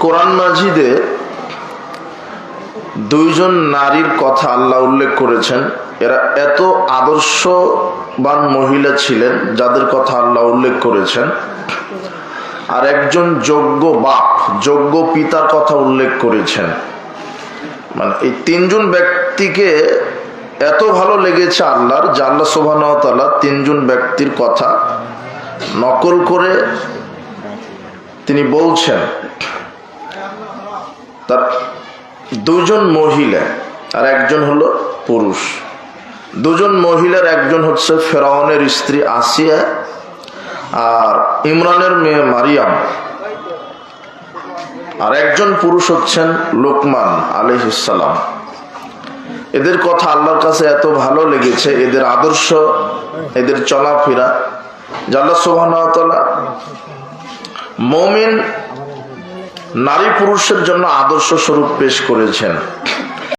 কোরআন মাজিদে দুইজন নারীর কথা আল্লাহ উল্লেখ করেছেন। এরা এত আদর্শবান মহিলা ছিলেন যাদের কথা আল্লাহ উল্লেখ করেছেন। আর একজন যোগ্য বাপ, যোগ্য পিতার কথা উল্লেখ করেছেন। মানে এই তিনজন ব্যক্তিকে এত ভালো লেগেছে আল্লাহর, যে আল্লাহ সুবহানাহু ওয়া তাআলা তিনজন ব্যক্তির কথা নকল করে তিনি বলছেন। তার দুজন মহিলা আর একজন হলো পুরুষ। দুজন মহিলার একজন হচ্ছে ফেরাউনের স্ত্রী আসিয়া আর ইমরানের মেয়ে মারিয়াম, আর একজন পুরুষ হচ্ছেন লোকমান আলাইহিস সালাম। এদের কথা আল্লাহর কাছে এত ভালো লেগেছে, এদের আদর্শ, এদের চলাফেরা, যে আল্লাহ সুবহানাহু ওয়া তাআলা মুমিন নারী পুরুষের জন্য আদর্শ স্বরূপ পেশ করেছেন।